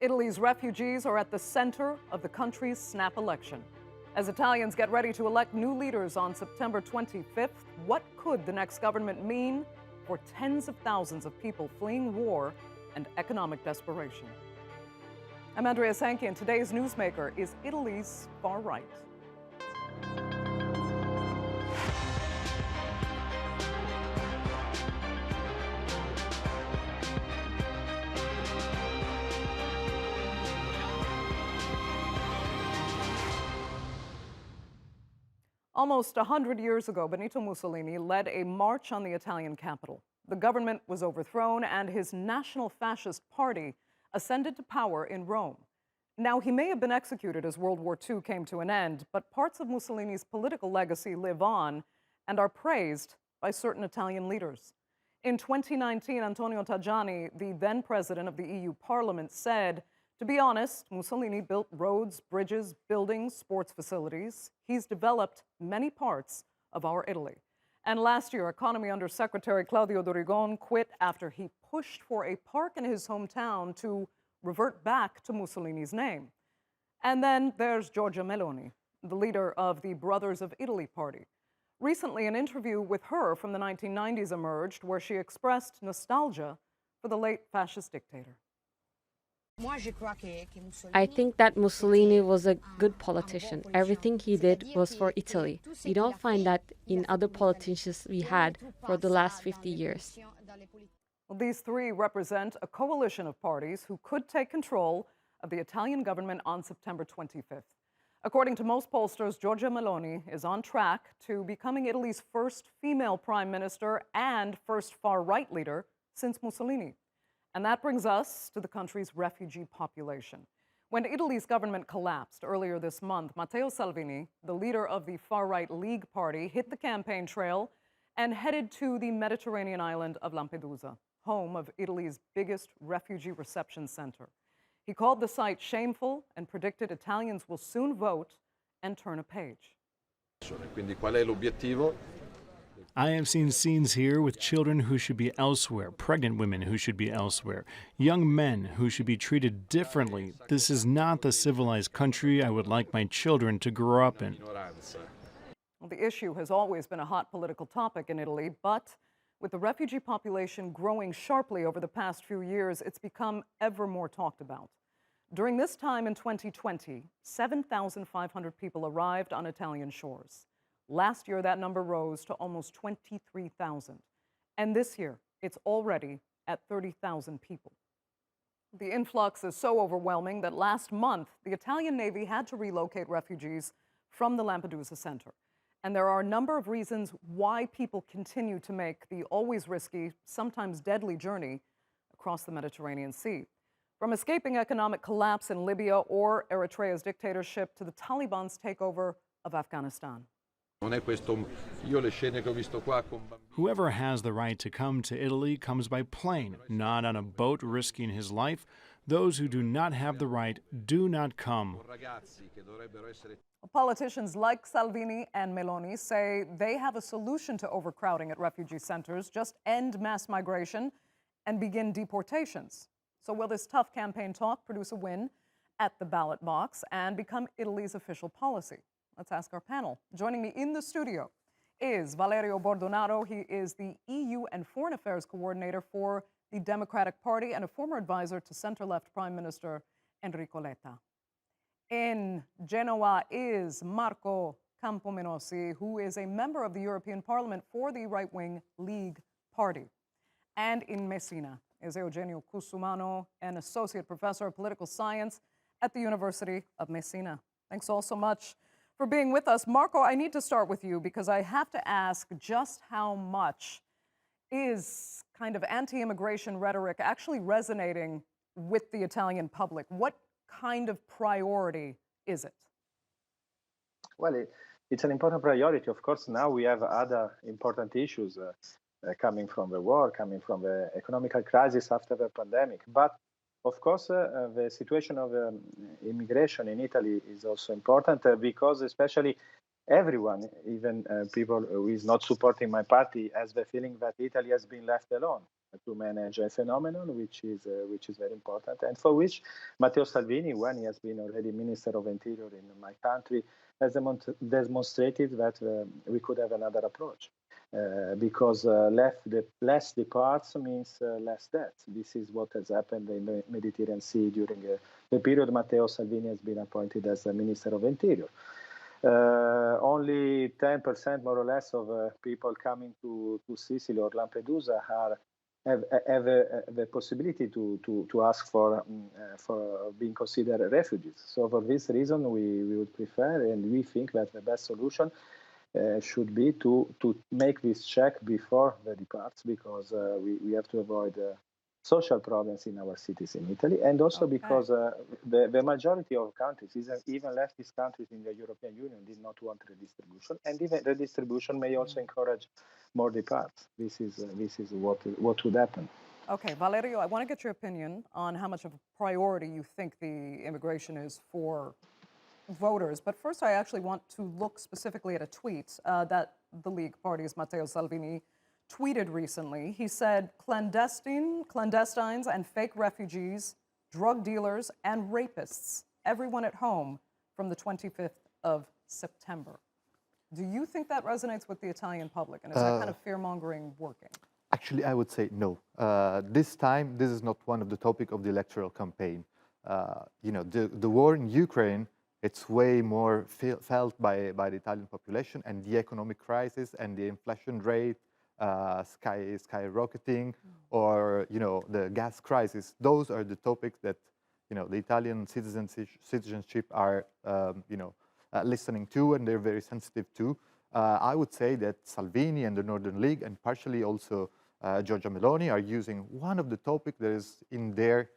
Italy's refugees are at the center of the country's snap election. As Italians get ready to elect new leaders on September 25th, what could the next government mean for tens of thousands of people fleeing war and economic desperation? I'm Andrea Sankey, and today's newsmaker is Italy's far right. Almost 100 years ago, Benito Mussolini led a march on the Italian capital. The government was overthrown, and his National Fascist Party ascended to power in Rome. Now, he may have been executed as World War II came to an end, but parts of Mussolini's political legacy live on and are praised by certain Italian leaders. In 2019, Antonio Tajani, the then president of the EU Parliament, said, "To be honest, Mussolini built roads, bridges, buildings, sports facilities. He's developed many parts of our Italy." And last year, Economy Undersecretary Claudio Dorigon quit after he pushed for a park in his hometown to revert back to Mussolini's name. And then there's Giorgia Meloni, the leader of the Brothers of Italy party. Recently, an interview with her from the 1990s emerged where she expressed nostalgia for the late fascist dictator. I think that Mussolini was a good politician. Everything he did was for Italy. We don't find that in other politicians we had for the last 50 years. Well, these three represent a coalition of parties who could take control of the Italian government on September 25th. According to most pollsters, Giorgia Meloni is on track to becoming Italy's first female prime minister and first far-right leader since Mussolini. And that brings us to the country's refugee population. When Italy's government collapsed earlier this month, Matteo Salvini, the leader of the far-right League Party, hit the campaign trail and headed to the Mediterranean island of Lampedusa, home of Italy's biggest refugee reception center. He called the site shameful and predicted Italians will soon vote and turn a page. Quindi qual è l'obiettivo? I have seen scenes here with children who should be elsewhere, pregnant women who should be elsewhere, young men who should be treated differently. This is not the civilized country I would like my children to grow up in. Well, the issue has always been a hot political topic in Italy, but with the refugee population growing sharply over the past few years, it's become ever more talked about. During this time in 2020, 7,500 people arrived on Italian shores. Last year, that number rose to almost 23,000. And this year, it's already at 30,000 people. The influx is so overwhelming that last month, the Italian Navy had to relocate refugees from the Lampedusa center. And there are a number of reasons why people continue to make the always risky, sometimes deadly journey across the Mediterranean Sea. From escaping economic collapse in Libya or Eritrea's dictatorship to the Taliban's takeover of Afghanistan. Whoever has the right to come to Italy comes by plane, not on a boat risking his life. Those who do not have the right do not come. Politicians like Salvini and Meloni say they have a solution to overcrowding at refugee centers: just end mass migration and begin deportations. So will this tough campaign talk produce a win at the ballot box and become Italy's official policy? Let's ask our panel. Joining me in the studio is Valerio Bordonaro. He is the EU and Foreign Affairs Coordinator for the Democratic Party and a former advisor to center-left Prime Minister Enrico Letta. In Genoa is Marco Campomenosi, who is a member of the European Parliament for the right-wing League Party. And in Messina is Eugenio Cusumano, an associate professor of political science at the University of Messina. Thanks all so much for being with us. Marco, I need to start with you because I have to ask just how much is kind of anti-immigration rhetoric actually resonating with the Italian public? What kind of priority is it? Well, it's an important priority. Of course, now we have other important issues coming from the war, coming from the economic crisis after the pandemic. But of course, the situation of immigration in Italy is also important because especially everyone, even people who is not supporting my party, has the feeling that Italy has been left alone. to manage a phenomenon which is very important, and for which Matteo Salvini, when he has been already Minister of Interior in my country, has demonstrated that we could have another approach. Because less departs means less deaths. This is what has happened in the Mediterranean Sea during the period Matteo Salvini has been appointed as the Minister of Interior. Only 10%, more or less, of people coming to Sicily or Lampedusa have the possibility to ask for being considered refugees. So for this reason, we would prefer, and we think that the best solution should be to make this check before the departs, because we have to avoid social problems in our cities in Italy, and also because the majority of countries, even leftist countries in the European Union, did not want redistribution, and even redistribution may also encourage more departs. This is what would happen. Okay, Valerio, I want to get your opinion on how much of a priority you think the immigration is for voters. But first, I actually want to look specifically at a tweet that the League Party's Matteo Salvini tweeted recently. He said, clandestines and fake refugees, drug dealers and rapists, everyone at home from the 25th of September. Do you think that resonates with the Italian public? And is that kind of fear-mongering working? Actually, I would say no. This time, this is not one of the topic of the electoral campaign. The war in Ukraine, it's way more felt by the Italian population, and the economic crisis and the inflation rate skyrocketing, or the gas crisis. Those are the topics that the Italian citizenship are listening to, and they're very sensitive to. I would say that Salvini and the Northern League, and partially also Giorgia Meloni, are using one of the topics that is in their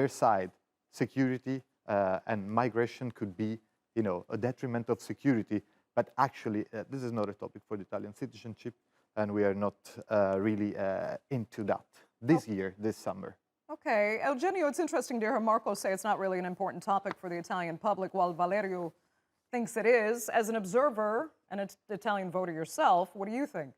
side. Security and migration could be a detriment of security. But actually, this is not a topic for the Italian citizenship, and we are not really into that this year, this summer. Okay, Eugenio, it's interesting to hear Marco say it's not really an important topic for the Italian public, while Valerio thinks it is. As an observer and an Italian voter yourself, what do you think?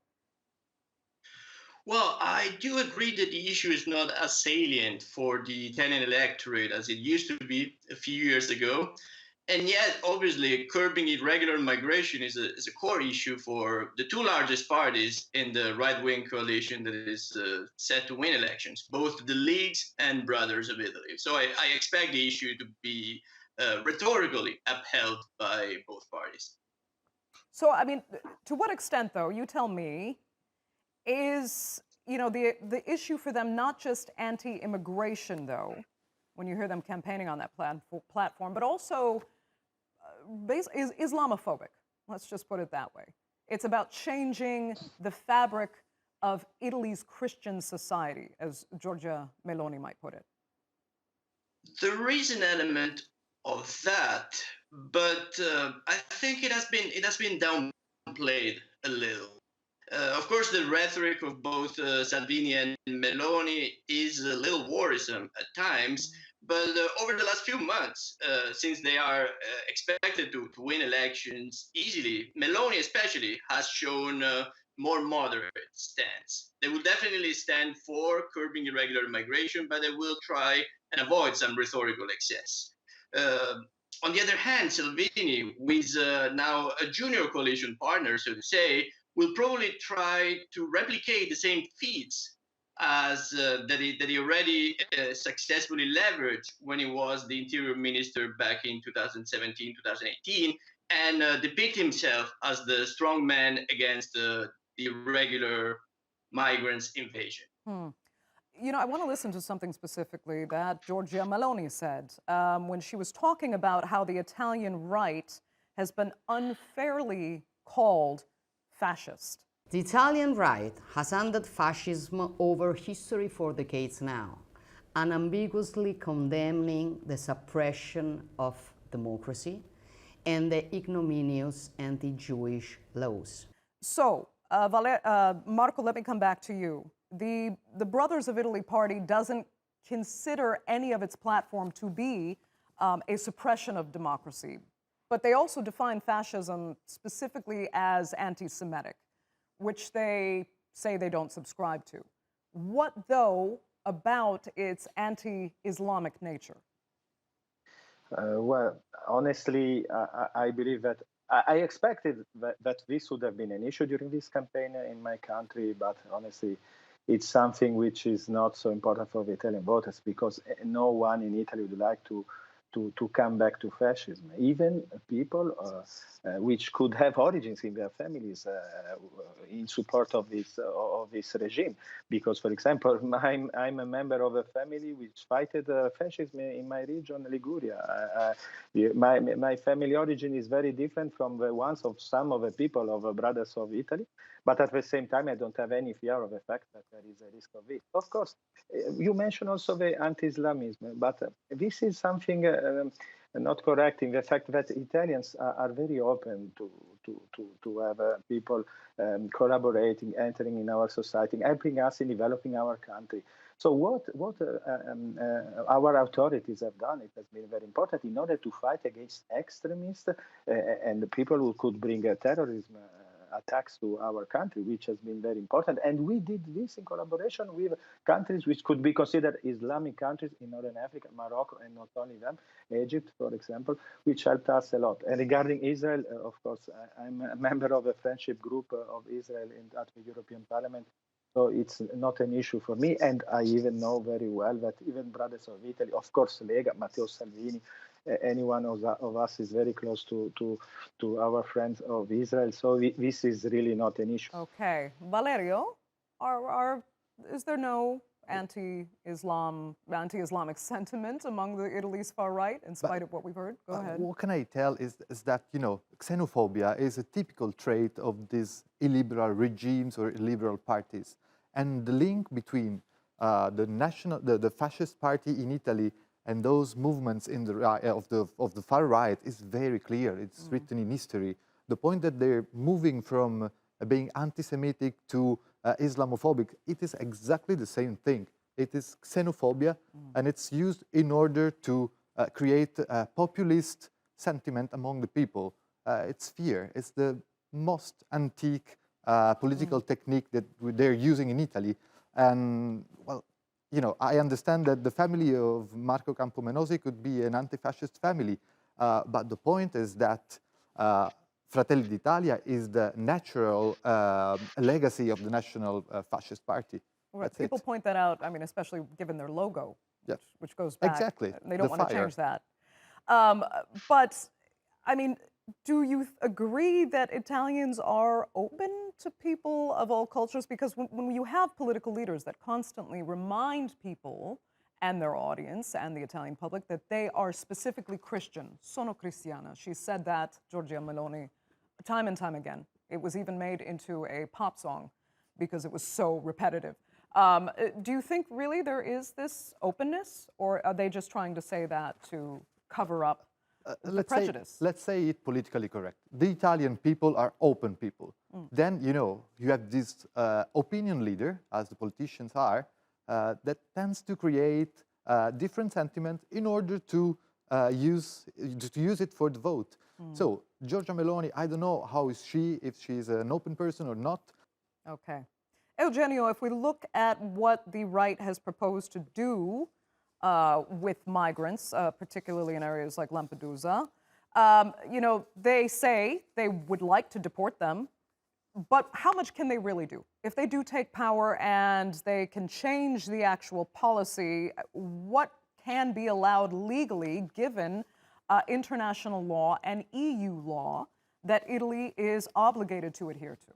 Well, I do agree that the issue is not as salient for the Italian electorate as it used to be a few years ago. And yet, obviously, curbing irregular migration is a core issue for the two largest parties in the right-wing coalition that is set to win elections, both the Leagues and Brothers of Italy. So I expect the issue to be rhetorically upheld by both parties. So, I mean, to what extent, though, you tell me, is the issue for them not just anti-immigration, though, when you hear them campaigning on that platform, but also is Islamophobic. Let's just put it that way. It's about changing the fabric of Italy's Christian society, as Giorgia Meloni might put it. There is an element of that, but I think it has been downplayed a little. Of course, the rhetoric of both Salvini and Meloni is a little worrisome at times, but over the last few months, since they are expected to win elections easily, Meloni especially has shown a more moderate stance. They will definitely stand for curbing irregular migration, but they will try and avoid some rhetorical excess. On the other hand, Salvini, who is now a junior coalition partner, so to say, will probably try to replicate the same feats as that he already successfully leveraged when he was the interior minister back in 2017, 2018, and depict himself as the strong man against the irregular migrants invasion. I want to listen to something specifically that Giorgia Meloni said when she was talking about how the Italian right has been unfairly called fascist. The Italian right has handed fascism over history for decades now, unambiguously condemning the suppression of democracy and the ignominious anti-Jewish laws. So, Marco, let me come back to you. The Brothers of Italy party doesn't consider any of its platform to be a suppression of democracy, but they also define fascism specifically as anti-Semitic, which they say they don't subscribe to. What, though, about its anti-Islamic nature? Well, honestly, I believe that I expected that this would have been an issue during this campaign in my country, but honestly, it's something which is not so important for the Italian voters because no one in Italy would like to come back to fascism. Even people which could have origins in their families in support of this regime. Because, for example, I'm a member of a family which fighted fascism in my region, Liguria. My family origin is very different from the ones of some of the people of the brothers of Italy. But at the same time, I don't have any fear of the fact that there is a risk of it. Of course, you mentioned also the anti-Islamism, but this is something not correct in the fact that Italians are very open to have people collaborating, entering in our society, helping us in developing our country. So what our authorities have done, it has been very important in order to fight against extremists and the people who could bring terrorism attacks to our country, which has been very important. And we did this in collaboration with countries which could be considered Islamic countries in Northern Africa, Morocco, and not only them, Egypt, for example, which helped us a lot. And regarding Israel, of course, I'm a member of a friendship group of Israel at the European Parliament. So it's not an issue for me. And I even know very well that even brothers of Italy, of course, Lega, Matteo Salvini, any one of us is very close to our friends of Israel. So this is really not an issue. Okay. Valerio, is there no anti-Islamic sentiment among the Italy's far right, in spite of what we've heard? Go ahead. What can I tell is that, xenophobia is a typical trait of these illiberal regimes or illiberal parties. And the link between the fascist party in Italy and those movements in of the far right is very clear. It's written in history. The point that they're moving from being anti-Semitic to Islamophobic, it is exactly the same thing. It is xenophobia, and it's used in order to create a populist sentiment among the people. It's fear. It's the most antique political technique that they're using in Italy. And, well, I understand that the family of Marco Campomenosi could be an anti-fascist family, but the point is that Fratelli d'Italia is the natural legacy of the National Fascist Party. Right. People point that out, I mean, especially given their logo, which goes back. Exactly. They don't want to change that. But, I mean, do you agree that Italians are open to people of all cultures? Because when you have political leaders that constantly remind people and their audience and the Italian public that they are specifically Christian, sono cristiana. She said that, Giorgia Meloni, time and time again. It was even made into a pop song because it was so repetitive. Do you think really there is this openness, or are they just trying to say that to cover up the prejudice? Let's say it politically correct. The Italian people are open people. Then, you have this opinion leader, as the politicians are, that tends to create different sentiment in order to use it for the vote. So, Giorgia Meloni, I don't know how is she, if she's an open person or not. Okay. Eugenio, if we look at what the right has proposed to do with migrants, particularly in areas like Lampedusa, they say they would like to deport them, but how much can they really do? If they do take power and they can change the actual policy, what can be allowed legally given international law and EU law that Italy is obligated to adhere to?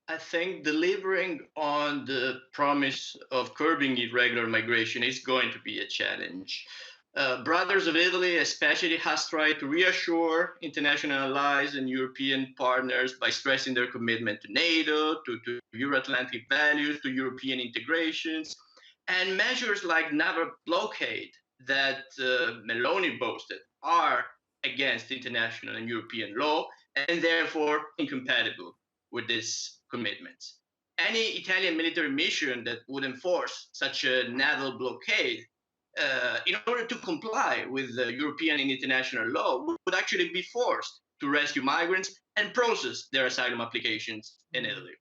I think delivering on the promise of curbing irregular migration is going to be a challenge. Brothers of Italy especially has tried to reassure international allies and European partners by stressing their commitment to NATO, to Euro-Atlantic values, to European integrations, and measures like naval blockade that Meloni boasted are against international and European law and therefore incompatible with these commitments. Any Italian military mission that would enforce such a naval blockade in order to comply with European and international law would actually be forced to rescue migrants and process their asylum applications in Italy.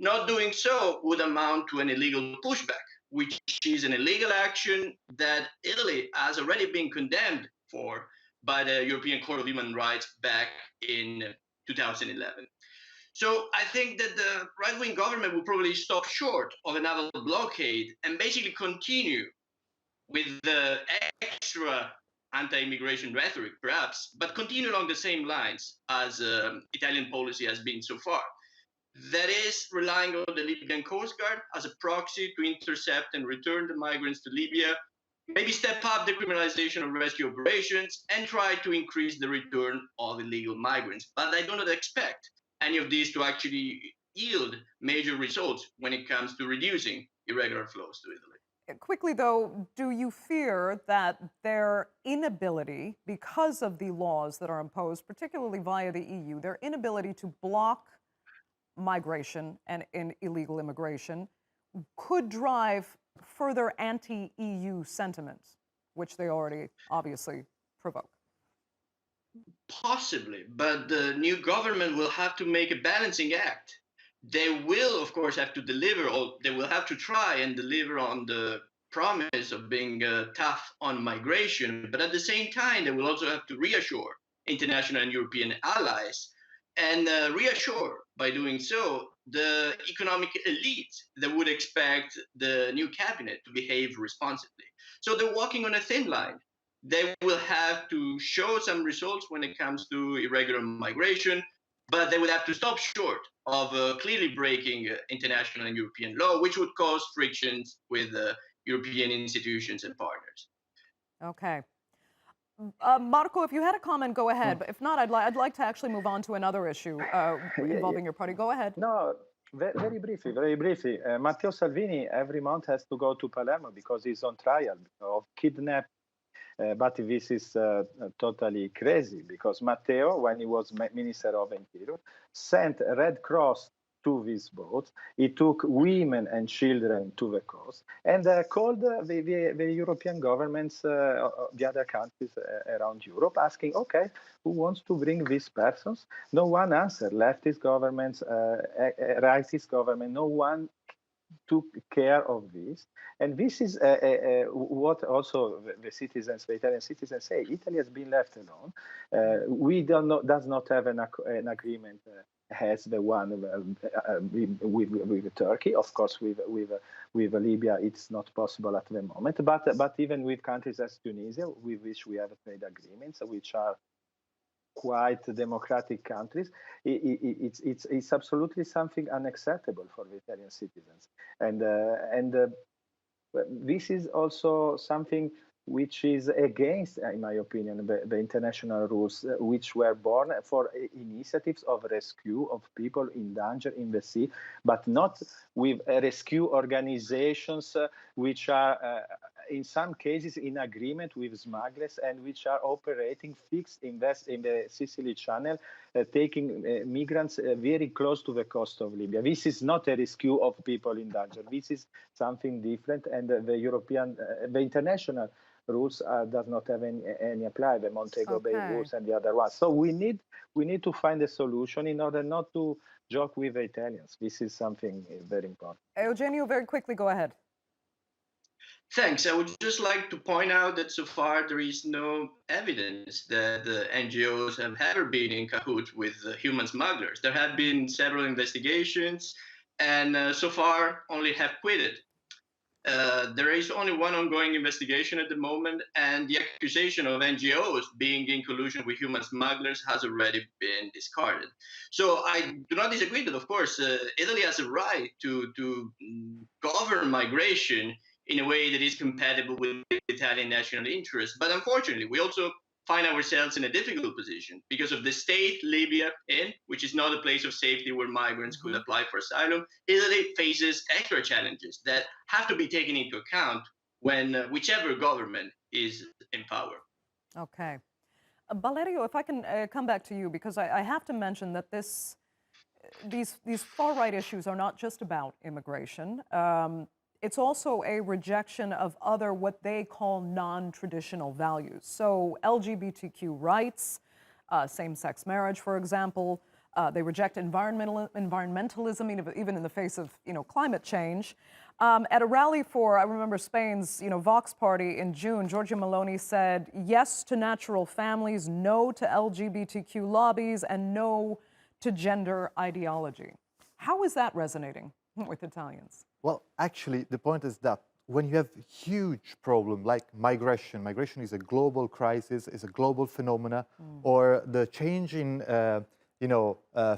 Not doing so would amount to an illegal pushback, which is an illegal action that Italy has already been condemned for by the European Court of Human Rights back in 2011. So I think that the right-wing government will probably stop short of a naval blockade and basically continue with the extra anti-immigration rhetoric, perhaps, but continue along the same lines as Italian policy has been so far. That is relying on the Libyan Coast Guard as a proxy to intercept and return the migrants to Libya, maybe step up the criminalization of rescue operations, and try to increase the return of illegal migrants. But I do not expect any of these to actually yield major results when it comes to reducing irregular flows to Italy. Quickly, though, do you fear that their inability, because of the laws that are imposed, particularly via the EU, their inability to block migration and illegal immigration, could drive further anti-EU sentiment, which they already obviously provoke? Possibly, but the new government will have to make a balancing act. They will, of course, have to deliver, or they will have to try and deliver on the promise of being tough on migration, but at the same time, they will also have to reassure international and European allies and reassure, by doing so, the economic elite that would expect the new cabinet to behave responsibly. So they're walking on a thin line. They will have to show some results when it comes to irregular migration, but they would have to stop short of clearly breaking international and European law, which would cause frictions with European institutions and partners. Okay. Marco, if you had a comment, go ahead. But if not, I'd like to actually move on to another issue involving your party. Go ahead. No, very briefly, very briefly. Matteo Salvini every month has to go to Palermo because he's on trial of kidnapping. But this is totally crazy because Matteo, when he was Minister of Interior, sent a Red Cross to this boat. He took women and children to the coast and called the European governments, the other countries around Europe, asking, okay, who wants to bring these persons? No one answered. Leftist governments, rightist government, no one took care of this. And this is what also the citizens, the Italian citizens say. Italy has been left alone. We does not have an agreement as the one with Turkey. Of course, with Libya, it's not possible at the moment. But even with countries as Tunisia, with which we have trade agreements, which are quite democratic countries, it's absolutely something unacceptable for the Italian citizens. And this is also something which is against, in my opinion, the international rules, which were born for initiatives of rescue of people in danger in the sea, but not with rescue organizations which are in some cases in agreement with smugglers and which are operating fixed in the Sicily Channel, taking migrants very close to the coast of Libya. This is not a rescue of people in danger. This is something different, and the international rules does not have any apply, the Montego Bay rules and the other ones. So we need to find a solution in order not to joke with the Italians. This is something very important. Eugenio, very quickly, go ahead. Thanks. I would just like to point out that so far there is no evidence that the NGOs have ever been in cahoots with human smugglers. There have been several investigations, and so far only have quitted. There is only one ongoing investigation at the moment, and the accusation of NGOs being in collusion with human smugglers has already been discarded. So I do not disagree that, of course, Italy has a right to govern migration in a way that is compatible with Italian national interests. But unfortunately, we also find ourselves in a difficult position because of the state Libya in, which is not a place of safety where migrants could apply for asylum. Italy faces extra challenges that have to be taken into account when whichever government is in power. Okay. Valerio, if I can come back to you, because I have to mention that these far-right issues are not just about immigration. It's also a rejection of other, what they call non-traditional values. So LGBTQ rights, same-sex marriage, for example, They reject environmentalism, even in the face of climate change. At a rally for, I remember, Spain's Vox party in June, Giorgia Meloni said yes to natural families, no to LGBTQ lobbies, and no to gender ideology. How is that resonating with Italians? Well, actually, the point is that when you have huge problem like migration is a global crisis, is a global phenomena, or the change in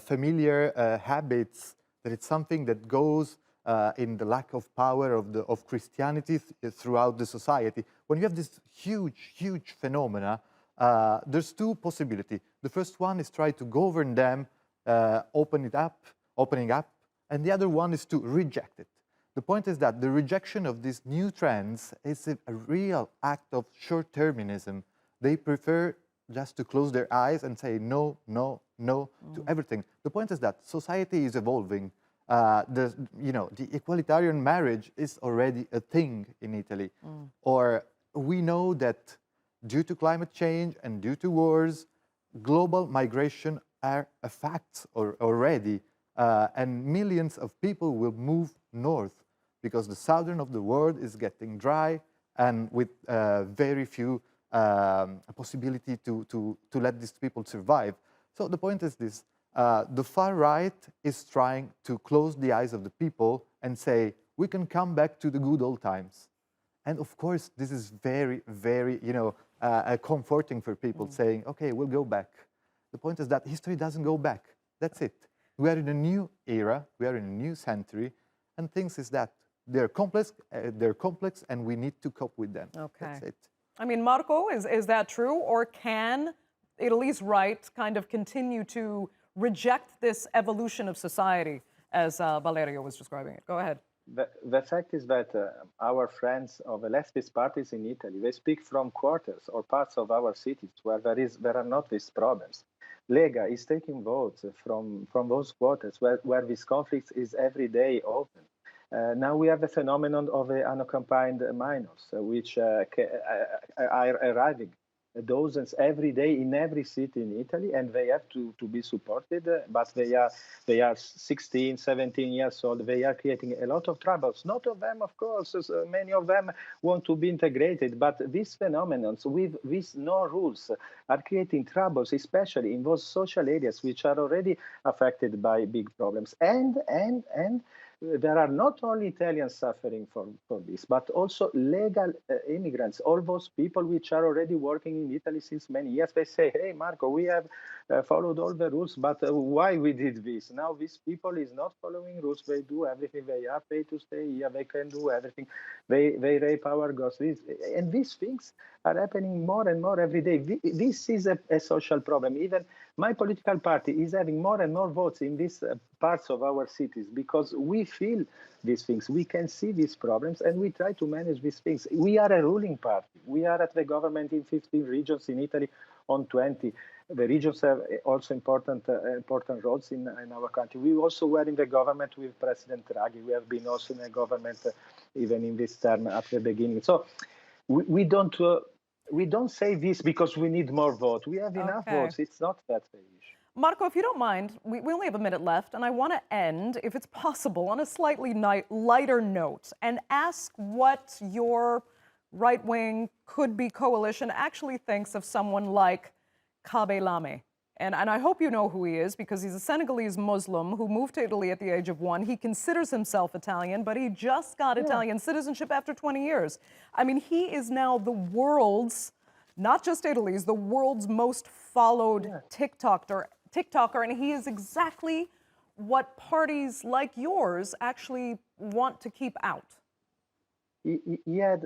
familiar habits, that it's something that goes in the lack of power of Christianity throughout the society. When you have this huge phenomena, there's two possibilities. The first one is try to govern them, opening up, and the other one is to reject it. The point is that the rejection of these new trends is a real act of short-termism. They prefer just to close their eyes and say no to everything. The point is that society is evolving. The equalitarian marriage is already a thing in Italy. Or we know that due to climate change and due to wars, global migration are a fact already. And millions of people will move north because the southern of the world is getting dry and with very few possibility to let these people survive. So the point is this, the far right is trying to close the eyes of the people and say, we can come back to the good old times. And of course, this is very comforting for people saying, okay, we'll go back. The point is that history doesn't go back. That's it. We are in a new era, we are in a new century, and things is that they're complex, and we need to cope with them. Okay. That's it. I mean, Marco, is that true? Or can Italy's right kind of continue to reject this evolution of society as Valerio was describing it? Go ahead. The fact is that our friends of the leftist parties in Italy, they speak from quarters or parts of our cities where there are not these problems. Lega is taking votes from those quarters where this conflict is every day open. Now we have the phenomenon of the unaccompanied minors, which are arriving dozens every day in every city in Italy, and they have to be supported, but they are 16, 17 years old. They are creating a lot of troubles. Not of them, of course, many of them want to be integrated, but these phenomena with no rules are creating troubles, especially in those social areas which are already affected by big problems. And there are not only Italians suffering for this, but also legal immigrants, all those people which are already working in Italy since many years. They say, hey, Marco, we have followed all the rules, but why we did this? Now these people is not following rules. They do everything. They are paid to stay here. They can do everything. They rape our girls. And these things are happening more and more every day. This is a social problem. Even my political party is having more and more votes in these parts of our cities because we feel these things. We can see these problems and we try to manage these things. We are a ruling party. We are at the government in 15 regions in Italy on 20. The regions have also important roles in our country. We also were in the government with President Draghi. We have been also in a government even in this term at the beginning. So we don't say this because we need more votes. We have enough votes. It's not that issue. Marco, if you don't mind, we only have a minute left, and I want to end, if it's possible, on a slightly lighter note and ask what your right-wing could-be coalition actually thinks of someone like Kabe Lame. And I hope you know who he is, because he's a Senegalese Muslim who moved to Italy at the age of 1. He considers himself Italian, but he just got Italian citizenship after 20 years. I mean, he is now the world's, not just Italy's, the world's most followed TikToker, and he is exactly what parties like yours actually want to keep out. He had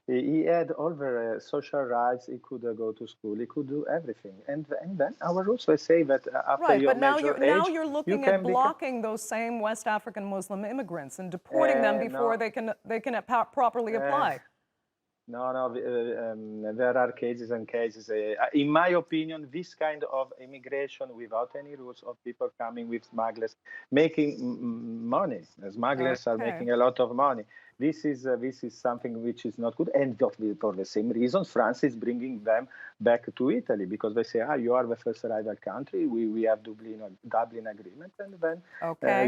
he had all the social rights. He could go to school. He could do everything. And then our rules will say that after your major age, now you're looking at blocking those same West African Muslim immigrants and deporting them before they can properly apply. No, there are cases and cases. In my opinion, this kind of immigration without any rules of people coming with smugglers, making money. Smugglers are making a lot of money. this is something which is not good. And for the same reason, France is bringing them back to Italy, because they say, you are the first arrival country. We have Dublin agreement, and then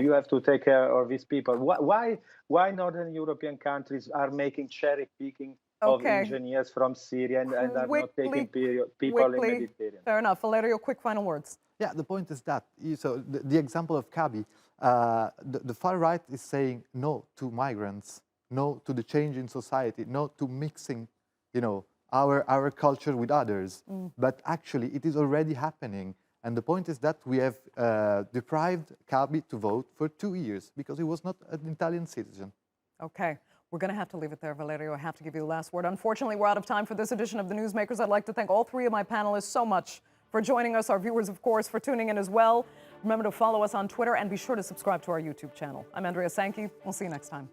you have to take care of these people. Why Northern European countries are making cherry picking of engineers from Syria and are not taking people in Mediterranean? Fair enough. Valerio, quick final words. Yeah, the point is that, so the example of Kabi, the far right is saying no to migrants, no to the change in society, no to mixing, our culture with others. But actually, it is already happening. And the point is that we have deprived Kabi to vote for 2 years because he was not an Italian citizen. Okay. We're going to have to leave it there, Valerio. I have to give you the last word. Unfortunately, we're out of time for this edition of The Newsmakers. I'd like to thank all three of my panelists so much for joining us, our viewers, of course, for tuning in as well. Remember to follow us on Twitter and be sure to subscribe to our YouTube channel. I'm Andrea Sankey. We'll see you next time.